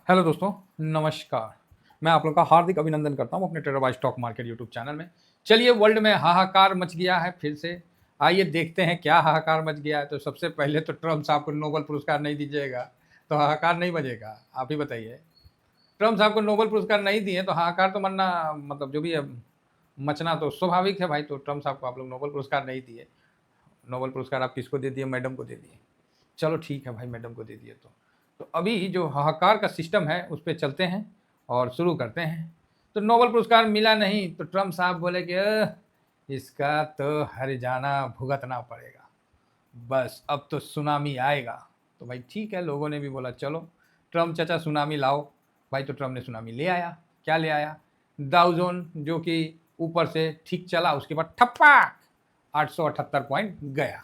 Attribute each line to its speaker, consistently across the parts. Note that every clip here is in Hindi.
Speaker 1: हेलो दोस्तों, नमस्कार। मैं आप लोग का हार्दिक अभिनंदन करता हूँ अपने trader by stock market YouTube channel में। चलिए, वर्ल्ड में हाहाकार मच गया है फिर से। आइए देखते हैं क्या हाहाकार मच गया है। तो सबसे पहले तो ट्रम्प साहब को नोबेल पुरस्कार नहीं दीजिएगा तो हाहाकार नहीं बजेगा। आप ही बताइए। ट्रम्प साहब को नोबेल पुरस्कार नहीं दिए तो हाहाकार तो मरना, मतलब जो भी है, मचना तो स्वाभाविक है भाई। तो ट्रम्प साहब को आप लोग नोबेल पुरस्कार नहीं दिए। नोबेल पुरस्कार आप किसको दे दिए? मैडम को दे दिए। चलो ठीक है भाई, मैडम को दे दिए तो अभी जो हाहाकार का सिस्टम है उस पर चलते हैं और शुरू करते हैं। तो नोबेल पुरस्कार मिला नहीं तो ट्रम्प साहब बोले कि इसका तो हर्जाना भुगतना पड़ेगा, बस अब तो सुनामी आएगा। तो भाई ठीक है, लोगों ने भी बोला चलो ट्रम्प चाचा सुनामी लाओ। भाई तो ट्रम्प ने सुनामी ले आया। क्या ले आया? डाउजोन जो कि ऊपर से ठीक चला, उसके बाद ठप्पा 878 पॉइंट गया।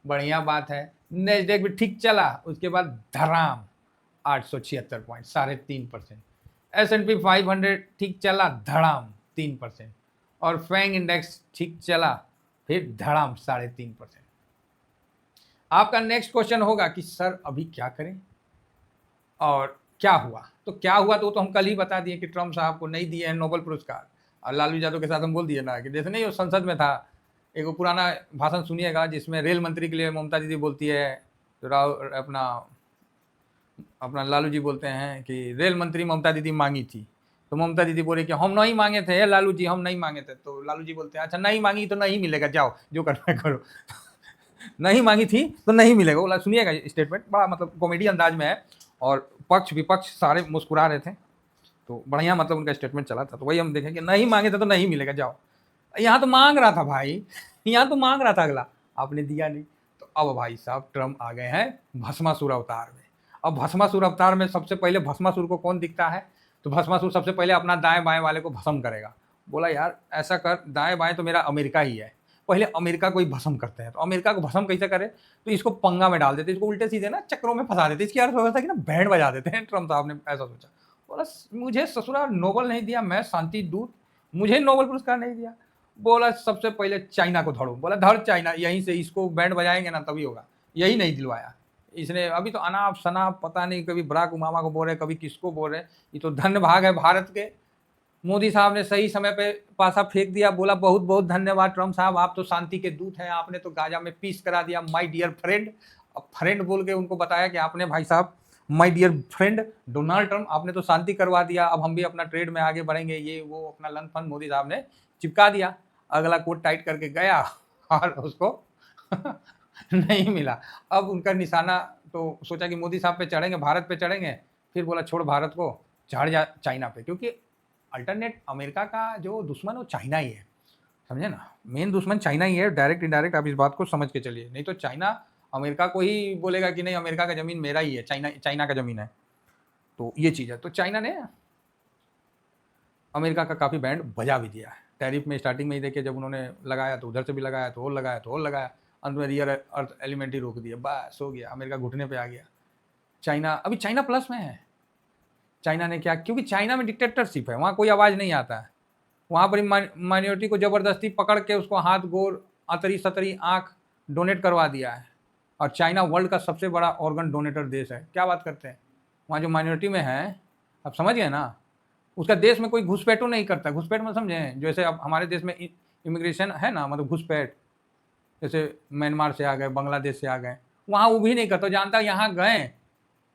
Speaker 1: बढ़िया बात है। नेस्डेक भी ठीक चला, उसके बाद धराम 876 पॉइंट, 3.5%। S&P 500 ठीक चला, धड़ाम 3%। और फैंग इंडेक्स ठीक चला, फिर धड़ाम 3.5%। आपका नेक्स्ट क्वेश्चन होगा कि सर अभी क्या करें और क्या हुआ? तो क्या हुआ तो हम कल ही बता दिए कि ट्रम्प साहब को नहीं दिए हैं नोबेल पुरस्कार। और लालू यादव के साथ हम बोल दिए ना कि जैसे नहीं, वो संसद में था, एक पुराना भाषण सुनिएगा जिसमें रेल मंत्री के लिए ममता दीदी बोलती है, तो अपना अपना लालू जी बोलते हैं कि रेल मंत्री ममता दीदी मांगी थी। तो ममता दीदी बोले कि हम नहीं मांगे थे लालू जी, हम नहीं मांगे थे। तो लालू जी बोलते हैं अच्छा नहीं मांगी तो नहीं मिलेगा, जाओ जो करना है करो। नहीं मांगी थी तो नहीं मिलेगा। बोला, सुनिएगा स्टेटमेंट, बड़ा मतलब कॉमेडी अंदाज में है और पक्ष विपक्ष सारे मुस्कुरा रहे थे। तो बढ़िया मतलब उनका स्टेटमेंट चला था। तो वही हम देखें कि नहीं मांगे थे तो नहीं मिलेगा, जाओ। यहाँ तो मांग रहा था भाई, यहाँ तो मांग रहा था अगला, आपने दिया नहीं। तो अब भाई साहब ट्रम्प आ गए हैं भस्मासुर अवतार में। अब भस्मासुर अवतार में सबसे पहले भस्मासुर को कौन दिखता है? तो भस्मासुर सबसे पहले अपना दाएं बाएं वाले को भस्म करेगा। बोला यार ऐसा कर, दाएं बाएं तो मेरा अमेरिका ही है, पहले अमेरिका को ही भस्म करते हैं। तो अमेरिका को भस्म कैसे करे? तो इसको पंगा में डाल देते, इसको उल्टे सीधे ना चक्रों में फंसा देते, इसकी अर्थव्यवस्था की ना बैंड बजा देते हैं। ट्रम्प साहब ने ऐसा सोचा। बोला मुझे ससुरा नोबेल नहीं दिया, मैं शांति दूत, मुझे नोबेल पुरस्कार नहीं दिया। बोला सबसे पहले चाइना को धड़ो। बोला धड़ चाइना, यहीं से इसको बैंड बजाएंगे ना तभी होगा। यही नहीं दिलवाया इसने। अभी तो अनाप शनाप पता नहीं, कभी बराक ओबामा को बोल रहे, कभी किसको बोल रहे। ये तो धन्य भाग है भारत के, मोदी साहब ने सही समय पे पासा फेंक दिया। बोला बहुत बहुत धन्यवाद ट्रम्प साहब, आप तो शांति के दूत हैं, आपने तो गाजा में पीस करा दिया माय डियर फ्रेंड। अब फ्रेंड बोल के उनको बताया कि आपने भाई साहब my dear friend Donald Trump, आपने तो शांति करवा दिया, अब हम भी अपना ट्रेड में आगे बढ़ेंगे। ये वो अपना लन फन मोदी साहब ने चिपका दिया। अगला कोट टाइट करके गया और उसको नहीं मिला। अब उनका निशाना तो सोचा कि मोदी साहब पे चढ़ेंगे, भारत पे चढ़ेंगे। फिर बोला छोड़ भारत को, चढ़ जा चाइना पे, क्योंकि अल्टरनेट अमेरिका का जो दुश्मन वो चाइना ही है, समझे ना। मेन दुश्मन चाइना ही है, डायरेक्ट इनडायरेक्ट आप इस बात को समझ के चलिए। नहीं तो चाइना अमेरिका को ही बोलेगा कि नहीं अमेरिका का ज़मीन मेरा ही है, चाइना का ज़मीन है। तो ये चीज़ है। तो चाइना ने अमेरिका का काफ़ी बैंड बजा भी दिया है। टैरिफ में स्टार्टिंग में ही देखिए, जब उन्होंने लगाया तो उधर से भी लगाया, तो और लगाया तो और लगाया, अंत में रियर अर्थ एलिमेंट ही रोक दिया, बस हो गया, अमेरिका घुटने पे आ गया। चाइना अभी चाइना प्लस में है। चाइना ने क्या, क्योंकि चाइना में डिक्टेटरशिप है, वहाँ कोई आवाज़ नहीं आता है। वहाँ पर माइनॉरिटी को ज़बरदस्ती पकड़ के उसको हाथ गोर अतरी सतरी आँख डोनेट करवा दिया है। और चाइना वर्ल्ड का सबसे बड़ा ऑर्गन डोनेटर देश है। क्या बात करते हैं? वहाँ जो माइनॉरिटी में है, आप समझ गए ना, उसका देश में कोई घुसपैठो नहीं करता। घुसपैठ में समझे, जैसे अब हमारे देश में इमिग्रेशन है ना, मतलब घुसपैठ, जैसे म्यांमार से आ गए, बांग्लादेश से आ गए, वहाँ वो भी नहीं करता। जानता यहाँ गए,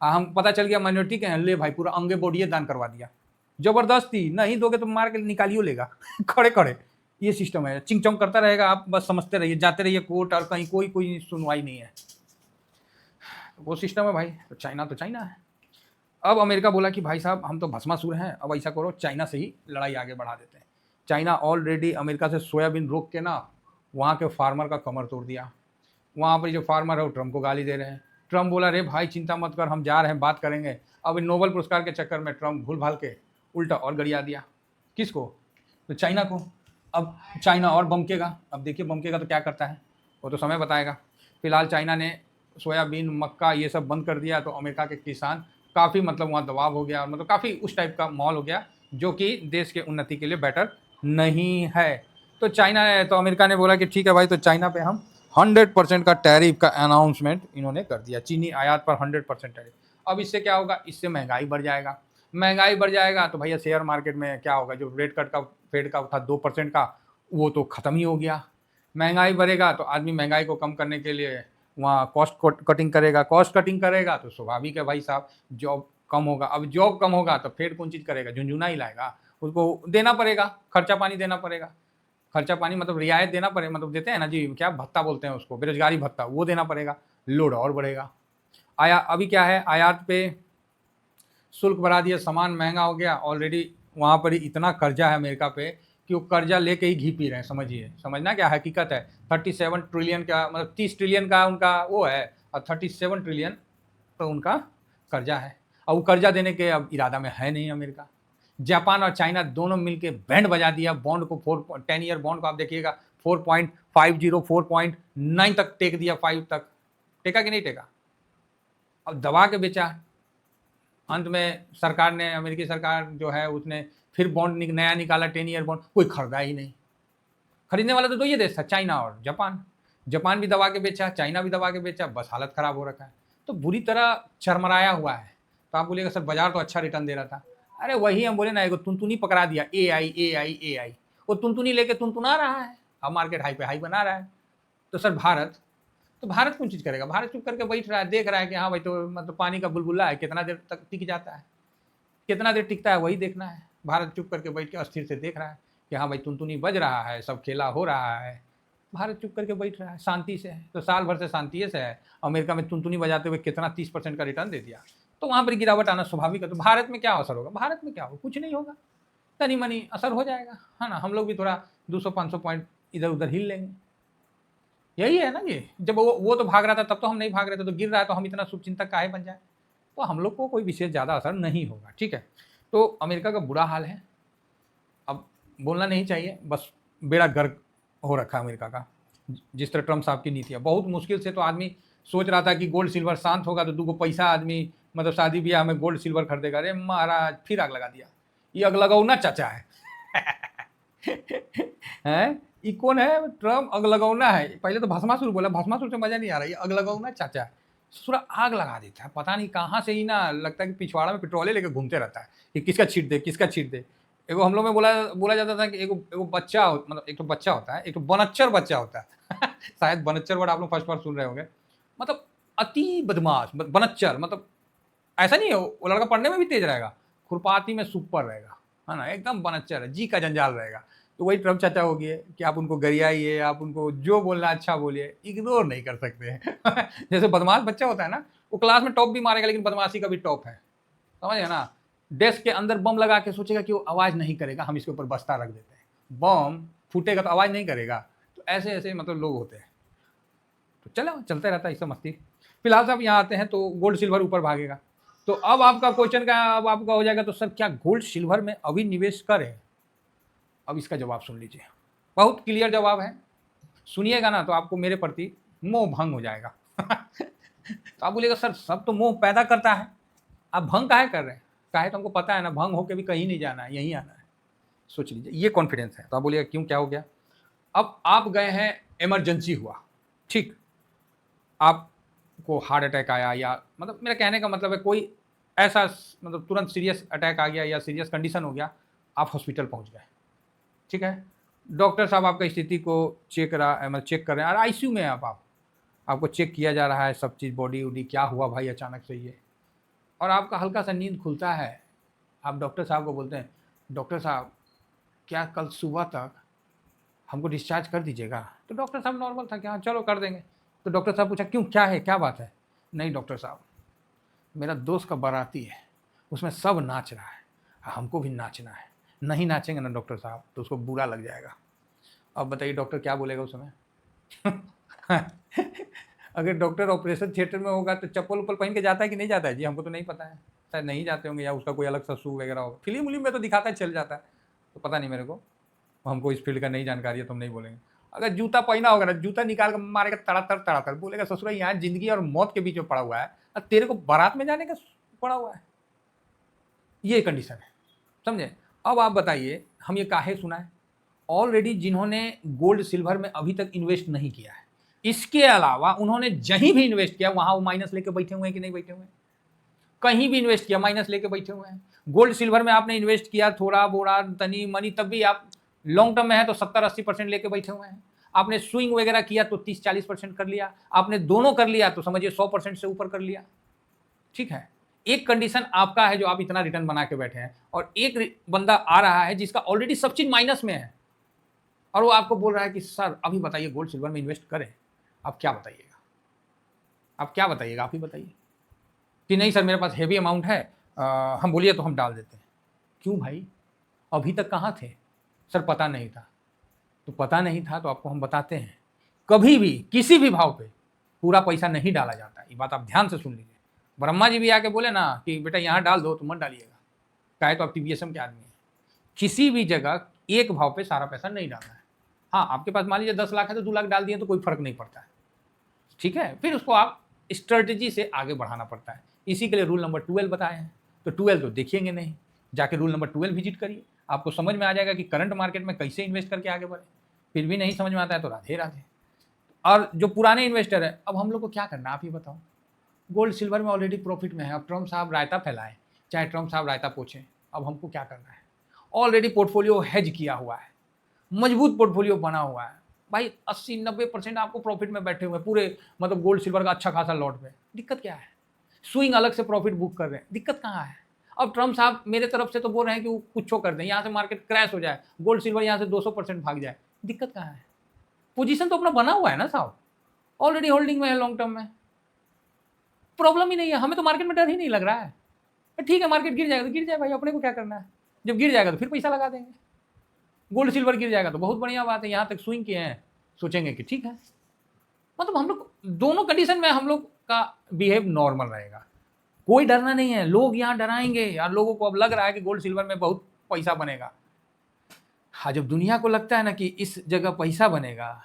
Speaker 1: हम पता चल गया माइनॉरिटी के हैं, ले भाई पूरा अंगे बॉडी दान करवा दिया। जबरदस्ती नहीं दोगे तो मार के निकालियो लेगा खड़े खड़े। ये सिस्टम है, चिंग चोंग करता रहेगा, आप बस समझते रहिए, जाते रहिए कोर्ट, और कहीं कोई सुनवाई नहीं है। वो सिस्टम है भाई। तो चाइना है। अब अमेरिका बोला कि भाई साहब हम तो भस्मासुर हैं, अब ऐसा करो चाइना से ही लड़ाई आगे बढ़ा देते हैं। चाइना ऑलरेडी अमेरिका से सोयाबीन रोक के ना वहाँ के फार्मर का कमर तोड़ दिया। वहाँ पर जो फार्मर है वो ट्रम्प को गाली दे रहे हैं। ट्रम्प बोला रे भाई चिंता मत कर, हम जा रहे हैं, बात करेंगे। अब नोबेल पुरस्कार के चक्कर में ट्रम्प भूल भाल के उल्टा और गरिया दिया। किसको? तो चाइना को। अब चाइना और बमकेगा। अब देखिए बमकेगा तो क्या करता है, वो तो समय बताएगा। फिलहाल चाइना ने सोयाबीन मक्का ये सब बंद कर दिया, तो अमेरिका के किसान काफ़ी मतलब वहाँ दबाव हो गया, मतलब काफ़ी उस टाइप का माहौल हो गया जो कि देश के उन्नति के लिए बेटर नहीं है। तो तो अमेरिका ने बोला कि ठीक है भाई, तो चाइना पे हम 100% का टैरिफ का अनाउंसमेंट इन्होंने कर दिया। चीनी आयात पर 100% टैरिफ। अब इससे क्या होगा, इससे महंगाई बढ़ जाएगा। महंगाई बढ़ जाएगा तो भैया शेयर मार्केट में क्या होगा, जो रेट कट का फेड का था 2% का, वो तो ख़त्म ही हो गया। महंगाई बढ़ेगा तो आदमी महंगाई को कम करने के लिए वहाँ कॉस्ट कटिंग करेगा, कॉस्ट कटिंग करेगा तो स्वाभाविक है भाई साहब जॉब कम होगा। अब जॉब कम होगा तो फेड कौन चीज़ करेगा, झुंझुना ही लाएगा, उसको देना पड़ेगा, खर्चा पानी देना पड़ेगा। खर्चा पानी मतलब रियायत देना पड़ेगा, मतलब देते हैं ना जी, क्या भत्ता बोलते हैं उसको, बेरोजगारी भत्ता, वो देना पड़ेगा। लोड और बढ़ेगा। अभी क्या है, आयात पे शुल्क बढ़ा दिया, सामान महंगा हो गया। ऑलरेडी वहाँ पर ही इतना कर्जा है अमेरिका पे कि वो कर्जा लेके ही घी पी रहे हैं, समझिए। समझना क्या हकीकत है, 37 ट्रिलियन का मतलब 30 ट्रिलियन का उनका वो है, और 37 ट्रिलियन तो उनका कर्जा है। और वो कर्जा देने के अब इरादा में है नहीं अमेरिका। जापान और चाइना दोनों मिलके बैंड बजा दिया बॉन्ड को, 10 ईयर बॉन्ड को आप देखिएगा 4.50 4.9 तक टेक दिया, 5 तक टेका कि नहीं टेका, अब दबा के बेचा। अंत में सरकार ने, अमेरिकी सरकार जो है उसने फिर बॉन्ड नया निकाला, 10 ईयर बॉन्ड, कोई खरीदा ही नहीं। खरीदने वाला तो ये देश था, चाइना और जापान। जापान भी दबा के बेचा, चाइना भी दबा के बेचा, बस हालत खराब हो रखा है। तो बुरी तरह चरमराया हुआ है। तो आप बोलिएगा सर बाजार तो अच्छा रिटर्न दे रहा था। अरे वही हम बोले ना, एगो तुनतुनी पकड़ा दिया, AI। वो तुनतुनी लेके तुनतुना रहा है, अब मार्केट हाई पे हाई बना रहा है। तो सर भारत, तो भारत कौन चीज़ करेगा, भारत चुप करके बैठ रहा है, देख रहा है कि हाँ भाई तो मतलब पानी का बुलबुला है, कितना देर तक टिक जाता है, कितना देर टिकता है, वही देखना है। भारत चुप करके बैठ के अस्थिर से देख रहा है कि हाँ भाई तुनतुनी बज रहा है, सब खेला हो रहा है, भारत चुप करके बैठ रहा है, शांति से है। तो साल भर से शांति से है। अमेरिका में तुनतुनी बजाते हुए कितना 30% का रिटर्न दे दिया, तो वहाँ पर गिरावट आना स्वाभाविक है। तो भारत में क्या असर होगा, भारत में क्या होगा, कुछ नहीं होगा, तनी मनी असर हो जाएगा, है ना। हम लोग भी थोड़ा 200-500 पॉइंट इधर उधर हिल लेंगे। यही है ना ये, जब वो तो भाग रहा था तब तो हम नहीं भाग रहे थे, तो गिर रहा है तो हम इतना शुभचिंतक काहे बन जाए। तो हम लोग को कोई विशेष ज़्यादा असर नहीं होगा, ठीक है। तो अमेरिका का बुरा हाल है, अब बोलना नहीं चाहिए, बस बेड़ा गर्क हो रखा है अमेरिका का। जिस तरह ट्रम्प साहब की नीतियाँ, बहुत मुश्किल से तो आदमी सोच रहा था कि गोल्ड सिल्वर शांत होगा तो 2 पैसा आदमी मतलब शादी ब्याह में गोल्ड सिल्वर खरीदेगा। अरे महाराज फिर आग लगा दिया, ये अग लगौना चाचा है। हैं, ये कौन है, ट्रम्प अग लगौना है। पहले तो भस्मासुर बोला, भस्मासुर से मजा नहीं आ रहा, ये अग लगौना चाचा है। पूरा आग लगा देता है, पता नहीं कहाँ से ही ना, लगता है कि पिछवाड़ा में पेट्रोले लेके घूमते रहता है कि किसका छीट दे, किसका छीट दे। एगो हम लोग में बोला जाता था कि एगो एगो बच्चा मतलब एक तो बच्चा होता है, एक तो बनच्चर बच्चा होता है। शायद बनच्चर वर्ड आप लोग फर्स्ट बार सुन रहे होंगे, मतलब अति बदमाश बनच्चर, मतलब ऐसा नहीं है वो लड़का पढ़ने में भी तेज रहेगा, खुरपाती में सुपर रहेगा, है ना, एकदम बनच्चर है, जी का जंजाल रहेगा। तो वही ट्रम्प चाचा हो गए कि आप उनको गरियाइए, आप उनको जो बोलना अच्छा बोलिए, इग्नोर नहीं कर सकते हैं। जैसे बदमाश बच्चा होता है ना, वो क्लास में टॉप भी मारेगा लेकिन बदमाशी का भी टॉप है, समझ गए ना। डेस्क के अंदर बम लगा के सोचेगा कि वो आवाज़ नहीं करेगा, हम इसके ऊपर बस्ता रख देते हैं, बम फूटेगा तो आवाज़ नहीं करेगा। तो ऐसे ऐसे मतलब लोग होते हैं। तो चलो चलते रहता है इससे मस्ती। फिलहाल साहब यहाँ आते हैं तो गोल्ड सिल्वर ऊपर भागेगा। तो अब आपका क्वेश्चन का अब आपका हो जाएगा, तो सर क्या गोल्ड सिल्वर में अभी निवेश करें। अब इसका जवाब सुन लीजिए, बहुत क्लियर जवाब है, सुनिएगा ना तो आपको मेरे प्रति मोह भंग हो जाएगा। तो आप बोलिएगा सर सब तो मोह पैदा करता है, आप भंग काहे कर रहे हैं, काहे तो हमको पता है ना, भंग होके भी कहीं नहीं जाना है, यहीं आना है। सोच लीजिए, ये कॉन्फिडेंस है। तो आप बोलिएगा क्यों, क्या हो गया। अब आप गए हैं, इमरजेंसी हुआ, ठीक, आपको हार्ट अटैक आया, या मतलब मेरा कहने का मतलब है कोई ऐसा मतलब तुरंत सीरियस अटैक आ गया या सीरियस कंडीशन हो गया, आप हॉस्पिटल पहुंच गए, ठीक है। डॉक्टर साहब आपका स्थिति को चेक मतलब चेक कर रहे हैं, और आईसीयू में आप आपको चेक किया जा रहा है सब चीज़, बॉडी वॉडी क्या हुआ भाई अचानक से ये, और आपका हल्का सा नींद खुलता है। आप डॉक्टर साहब को बोलते हैं, डॉक्टर साहब क्या कल सुबह तक हमको डिस्चार्ज कर दीजिएगा। तो डॉक्टर साहब नॉर्मल था कि हाँ चलो कर देंगे। तो डॉक्टर साहब पूछा क्यों, क्या है, क्या बात है। नहीं डॉक्टर साहब, मेरा दोस्त का बाराती है, उसमें सब नाच रहा है, हमको भी नाचना है, नहीं नाचेंगे ना डॉक्टर साहब तो उसको बुरा लग जाएगा। अब बताइए डॉक्टर क्या बोलेगा उस समय। अगर डॉक्टर ऑपरेशन थिएटर में होगा तो चप्पल उप्पल पहन के जाता है कि नहीं जाता है, जी हमको तो नहीं पता है, शायद नहीं जाते होंगे, या उसका कोई अलग सा शू वगैरह होगा, फिल्म उलिम में तो दिखाता है चल जाता है, तो पता नहीं मेरे को, हमको इस फील्ड का नहीं जानकारी है तो हम नहीं बोलेंगे। अगर जूता पहना होगा ना, जूता निकाल कर मारेगा तड़ातड़, बोलेगा ससुरा यहाँ जिंदगी और मौत के बीच में पड़ा हुआ है और तेरे को बारात में जाने का पड़ा हुआ है, ये कंडीशन है, समझे। अब आप बताइए हम ये काहे सुना है, ऑलरेडी जिन्होंने गोल्ड सिल्वर में अभी तक इन्वेस्ट नहीं किया है, इसके अलावा उन्होंने जहीं भी इन्वेस्ट किया वहां वो माइनस लेके बैठे हुए हैं कि नहीं बैठे हुए हैं। कहीं भी इन्वेस्ट किया माइनस लेके बैठे हुए हैं। गोल्ड सिल्वर में आपने इन्वेस्ट किया थोड़ा बोड़ा तनी मनी, तब भी आप लॉन्ग टर्म में है तो 70-80% लेके बैठे हुए हैं। आपने स्विंग वगैरह किया तो 30-40% कर लिया, आपने दोनों कर लिया तो समझिए 100% से ऊपर कर लिया। ठीक है, एक कंडीशन आपका है जो आप इतना रिटर्न बना के बैठे हैं, और एक बंदा आ रहा है जिसका ऑलरेडी सब चीज माइनस में है, और वो आपको बोल रहा है कि सर अभी बताइए गोल्ड सिल्वर में इन्वेस्ट करें। आप क्या बताइएगा? आप क्या बताइएगा? आप ही बताइए कि नहीं सर मेरे पास हैवी अमाउंट है, हम बोलिए तो हम डाल देते हैं। क्यों भाई, अभी तक कहाँ थे? सर पता नहीं था। तो पता नहीं था तो आपको हम बताते हैं, कभी भी किसी भी भाव पे पूरा पैसा नहीं डाला जाता। ये बात आप ध्यान से सुन लीजिए। ब्रह्मा जी भी आके बोले ना कि बेटा यहाँ डाल दो, तो मत डालिएगा, काहे तो आप टीवीएसएम के आदमी हैं। किसी भी जगह एक भाव पे सारा पैसा नहीं डालना है। हाँ, आपके पास मान लीजिए 10 लाख है तो 2 लाख डाल दिए तो कोई फर्क नहीं पड़ता है। ठीक है, फिर उसको आप स्ट्रेटजी से आगे बढ़ाना पड़ता है। इसी के लिए रूल नंबर 12 बताए हैं। तो 12 तो देखेंगे नहीं, जाके रूल नंबर 12 विजिट करिए, आपको समझ में आ जाएगा कि करंट मार्केट में कैसे इन्वेस्ट करके आगे बढ़े। फिर भी नहीं समझ में आता है तो राधे राधे। और जो पुराने इन्वेस्टर है, अब हम लोग को क्या करना है आप ही बताओ। गोल्ड सिल्वर में ऑलरेडी प्रॉफिट में है, अब ट्रम्प साहब रायता फैलाएं चाहे ट्रम्प साहब रायता पोछें, अब हमको क्या करना है? ऑलरेडी पोर्टफोलियो हेज किया हुआ है, मजबूत पोर्टफोलियो बना हुआ है भाई। 80-90% आपको प्रॉफिट में बैठे हुए पूरे, मतलब गोल्ड सिल्वर का अच्छा खासा लॉट में। दिक्कत क्या है? स्विंग अलग से प्रॉफिट बुक कर रहे हैं, दिक्कत कहाँ है? अब ट्रम्प साहब मेरे तरफ से तो बोल रहे हैं कि वो कुछ कर दें, यहाँ से मार्केट क्रैश हो जाए, गोल्ड सिल्वर यहाँ से 200% भाग जाए, दिक्कत कहाँ है? पोजीशन तो अपना बना हुआ है ना साहब, ऑलरेडी होल्डिंग में है लॉन्ग टर्म में, प्रॉब्लम ही नहीं है। हमें तो मार्केट में डर ही नहीं लग रहा है। ठीक है, मार्केट गिर जाएगा तो गिर जाए भाई, अपने को क्या करना है? जब गिर जाएगा तो फिर पैसा लगा देंगे। गोल्ड सिल्वर गिर जाएगा तो बहुत बढ़िया बात है, यहाँ तक स्विंग किए हैं, सोचेंगे कि ठीक है। मतलब हम लोग दोनों कंडीशन में हम लोग का बिहेव नॉर्मल रहेगा, कोई डरना नहीं है। लोग यहाँ डराएंगे यार, लोगों को अब लग रहा है कि गोल्ड सिल्वर में बहुत पैसा बनेगा। हाँ, जब दुनिया को लगता है ना कि इस जगह पैसा बनेगा,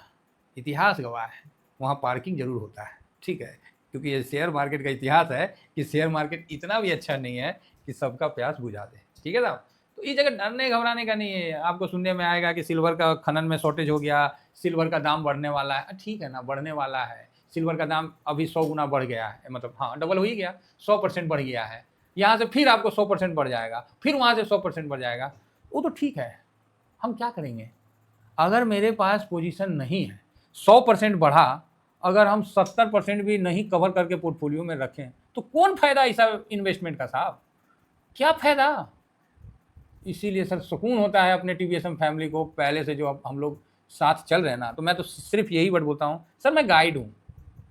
Speaker 1: इतिहास गवाह है, वहाँ पार्किंग जरूर होता है। ठीक है, क्योंकि ये शेयर मार्केट का इतिहास है कि शेयर मार्केट इतना भी अच्छा नहीं है कि सबका प्यास बुझा दे। ठीक है साहब, तो इस जगह डरने घबराने का नहीं है। आपको सुनने में आएगा कि सिल्वर का खनन में शॉर्टेज हो गया, सिल्वर का दाम बढ़ने वाला है। ठीक है ना, बढ़ने वाला है। सिल्वर का दाम अभी 100 गुना बढ़ गया है, मतलब हाँ डबल हो ही गया, 100% बढ़ गया है। यहाँ से फिर आपको 100% बढ़ जाएगा, फिर वहाँ से 100% बढ़ जाएगा, वो तो ठीक है। हम क्या करेंगे? अगर मेरे पास पोजीशन नहीं है, 100% बढ़ा, अगर हम 70% भी नहीं कवर करके पोर्टफोलियो में रखें तो कौन फायदा ऐसा इन्वेस्टमेंट का साहब? क्या फायदा? इसीलिए सर सुकून होता है अपने टीवीएसएम फैमिली को पहले से जो अब हम लोग साथ चल रहे हैं ना, तो मैं तो सिर्फ यही वर्ड बोलता हूँ, सर मैं गाइड हूँ,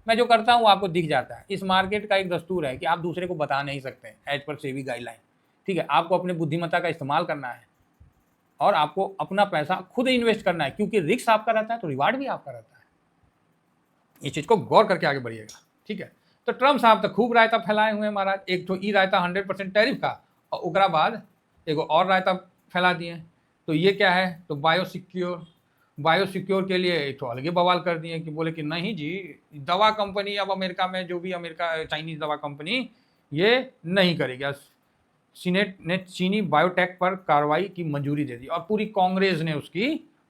Speaker 1: मैं जो करता हूँ आपको दिख जाता है। इस मार्केट का एक दस्तूर है कि आप दूसरे को बता नहीं सकते एज पर सेबी गाइडलाइन। ठीक है, आपको अपने बुद्धिमत्ता का इस्तेमाल करना है और आपको अपना पैसा खुद इन्वेस्ट करना है, क्योंकि रिस्क आपका रहता है तो रिवार्ड भी आपका रहता है। इस चीज़ को गौर करके आगे बढ़िएगा। ठीक है, तो ट्रम्प साहब तो खूब रायता फैलाए हुए हैं महाराज। एक तो ई रायता 100% टैरिफ का, और उसके बाद एक और रायता फैला दिए। तो ये क्या है? तो बायोसिक्योर के लिए एक तो अलग ही बवाल कर दिए कि बोले कि नहीं जी, दवा कंपनी अब अमेरिका में जो भी अमेरिका चाइनीज दवा कंपनी ये नहीं करेगी। सीनेट ने चीनी बायोटेक पर कार्रवाई की मंजूरी दे दी, और पूरी कांग्रेस ने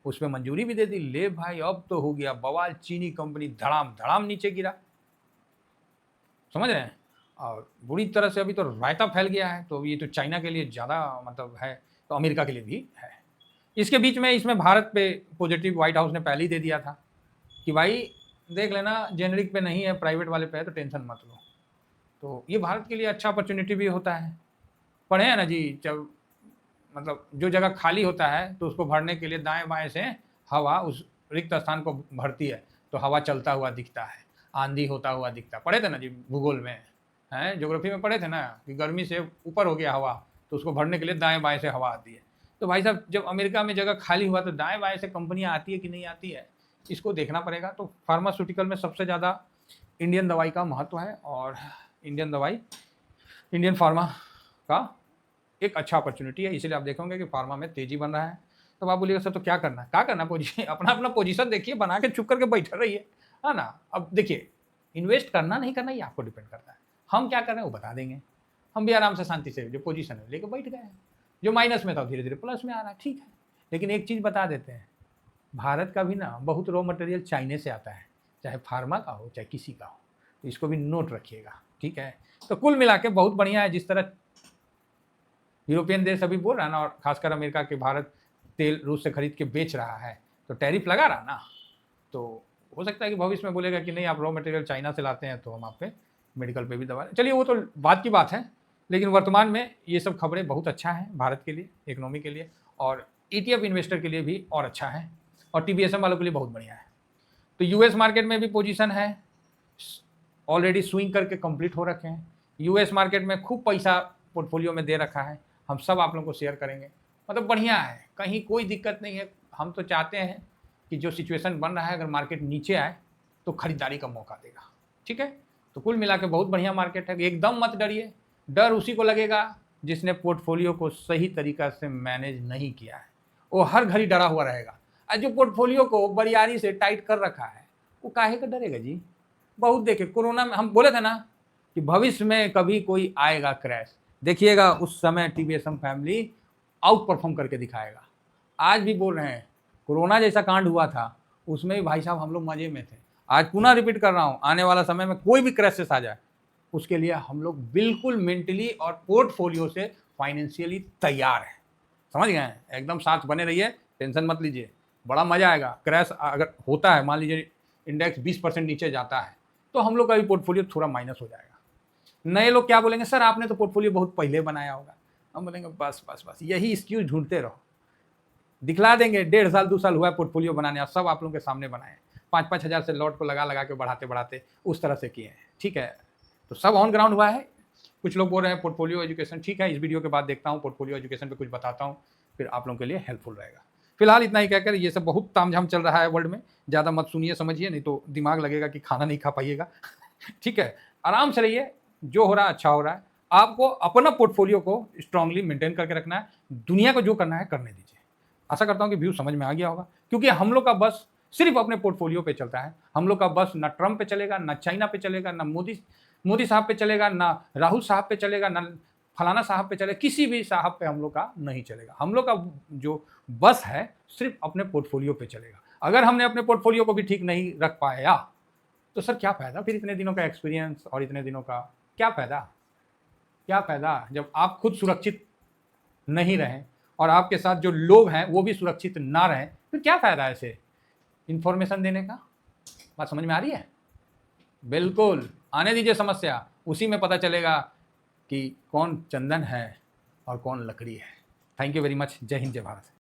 Speaker 1: उसमें मंजूरी भी दे दी। ले भाई, अब तो हो गया बवाल, चीनी कंपनी धड़ाम धड़ाम नीचे गिरा, समझ रहे हैं। और बुरी तरह से अभी तो रायता फैल गया है, तो ये तो चाइना के लिए ज़्यादा मतलब है, तो अमेरिका के लिए भी है। इसके बीच में इसमें भारत पे पॉजिटिव व्हाइट हाउस ने पहले ही दे दिया था कि भाई देख लेना, जेनरिक पे नहीं है, प्राइवेट वाले पे है, तो टेंशन मत लो। तो ये भारत के लिए अच्छा अपॉर्चुनिटी भी होता है। पढ़े हैं ना जी, जब मतलब जो जगह खाली होता है तो उसको भरने के लिए दाएं बाएं से हवा उस रिक्त स्थान को भरती है, तो हवा चलता हुआ दिखता है, आंधी होता हुआ दिखता है। पढ़े थे ना जी भूगोल में, हैं ज्योग्राफी में पढ़े थे ना कि गर्मी से ऊपर हो गया हवा, तो उसको भरने के लिए दाएं बाएं से हवा आती है। तो भाई साहब, जब अमेरिका में जगह खाली हुआ तो दाएं बाएं से कंपनियाँ आती है कि नहीं आती है, इसको देखना पड़ेगा। तो फार्मास्यूटिकल में सबसे ज़्यादा इंडियन दवाई का महत्व है, और इंडियन फार्मा का एक अच्छा अपॉर्चुनिटी है। इसीलिए आप देखोगे कि फार्मा में तेजी बन रहा है। तो आप बोलिएगा सर तो क्या करना है? क्या करना पोजीशन अपना अपना पोजीशन देखिए, बना के चुप करके बैठे रहिए, है ना। अब देखिए, इन्वेस्ट करना नहीं करना ये आपको डिपेंड करता है। हम क्या कर रहे हैं वो बता देंगे। हम भी आराम से शांति से जो पोजीशन है लेके बैठ गए हैं, जो माइनस में था धीरे धीरे प्लस में आ रहा है, ठीक है। लेकिन एक चीज़ बता देते हैं, भारत का भी ना बहुत रॉ मटेरियल चाइना से आता है, चाहे फार्मा का हो चाहे किसी का हो, तो इसको भी नोट रखिएगा। ठीक है। तो कुल मिला के बहुत बढ़िया है। जिस तरह यूरोपियन देश अभी बोल रहा है ना, और खासकर अमेरिका के भारत तेल रूस से खरीद के बेच रहा है, तो टैरिफ लगा रहा ना, तो हो सकता है कि भविष्य में बोलेगा कि नहीं, आप रॉ मटेरियल चाइना से लाते हैं तो हम आप पे मेडिकल पे भी दबा रहे। चलिए वो तो बात की बात है, लेकिन वर्तमान में ये सब खबरें बहुत अच्छा है भारत के लिए, इकोनॉमी के लिए, और ETF इन्वेस्टर के लिए भी और अच्छा है, और TBSM वालों के लिए बहुत बढ़िया है। तो US मार्केट में भी पोजीशन है, ऑलरेडी स्विंग करके कंप्लीट हो रखे हैं। US मार्केट में खूब पैसा पोर्टफोलियो में दे रखा है, हम सब आप लोगों को शेयर करेंगे। मतलब बढ़िया है, कहीं कोई दिक्कत नहीं है। हम तो चाहते हैं कि जो सिचुएशन बन रहा है, अगर मार्केट नीचे आए तो खरीदारी का मौका देगा, ठीक है। तो कुल मिला के बहुत बढ़िया मार्केट है, एकदम मत डरिए। डर उसी को लगेगा जिसने पोर्टफोलियो को सही तरीका से मैनेज नहीं किया है, वो हर घड़ी डरा हुआ रहेगा। और जो पोर्टफोलियो को बरियारी से टाइट कर रखा है, वो काहे का डरेगा जी। बहुत देखे, कोरोना में हम बोले थे ना कि भविष्य में कभी कोई आएगा क्रैश, देखिएगा उस समय TBSM फैमिली आउट परफॉर्म करके दिखाएगा। आज भी बोल रहे हैं, कोरोना जैसा कांड हुआ था उसमें भी भाई साहब हम लोग मजे में थे। आज पुनः रिपीट कर रहा हूँ, आने वाला समय में कोई भी क्राइसिस आ जाए, उसके लिए हम लोग बिल्कुल मेंटली और पोर्टफोलियो से फाइनेंशियली तैयार हैं। समझ गए हैं, एकदम साथ बने रहिए, टेंशन मत लीजिए, बड़ा मजा आएगा। क्रैश अगर होता है, मान लीजिए इंडेक्स 20% नीचे जाता है, तो हम लोग का भी पोर्टफोलियो थोड़ा माइनस हो जाएगा। नए लोग क्या बोलेंगे, सर आपने तो पोर्टफोलियो बहुत पहले बनाया होगा। हम बोलेंगे बस बस बस यही एक्सक्यूज ढूंढते रहो, दिखला देंगे। 1.5 साल 2 साल हुआ है पोर्टफोलियो बनाने, सब आप लोगों के सामने बनाए। 5-5 हज़ार से लॉट को लगा लगा के बढ़ाते बढ़ाते उस तरह से किए हैं, ठीक है। तो सब ऑन ग्राउंड हुआ है। कुछ लोग बोल रहे हैं पोर्टफोलियो एजुकेशन, ठीक है, इस वीडियो के बाद देखता हूँ, पोर्टफोलियो एजुकेशन पे कुछ बताता हूँ, फिर आप लोगों के लिए हेल्पफुल रहेगा। फिलहाल इतना ही कहकर, ये सब बहुत तामझाम चल रहा है वर्ल्ड में, ज़्यादा मत सुनिए समझिए, नहीं तो दिमाग लगेगा कि खाना नहीं खा पाइएगा। ठीक है, आराम से रहिए, जो हो रहा है अच्छा हो रहा है। आपको अपना पोर्टफोलियो को स्ट्रांगली मेंटेन करके रखना है, दुनिया को जो करना है करने दीजिए। आशा करता हूँ कि व्यू समझ में आ गया होगा, क्योंकि हम लोग का बस सिर्फ अपने पोर्टफोलियो पे चलता है। हम लोग का बस ना ट्रम्प पे चलेगा, ना चाइना पे चलेगा, ना मोदी साहब पे चलेगा, ना राहुल साहब पे चलेगा, ना फलाना साहब पे चलेगा, किसी भी साहब पे हम लोग का नहीं चलेगा। हम लोग का जो बस है सिर्फ अपने पोर्टफोलियो पे चलेगा। अगर हमने अपने पोर्टफोलियो को भी ठीक नहीं रख पाया तो सर क्या फ़ायदा, फिर इतने दिनों का एक्सपीरियंस और इतने दिनों का क्या फ़ायदा। क्या फ़ायदा जब आप खुद सुरक्षित नहीं रहें और आपके साथ जो लोग हैं वो भी सुरक्षित ना रहें, फिर क्या फ़ायदा ऐसे इन्फॉर्मेशन देने का। बात समझ में आ रही है? बिल्कुल, आने दीजिए समस्या, उसी में पता चलेगा कि कौन चंदन है और कौन लकड़ी है। Thank you very much. जय हिंद, जय भारत।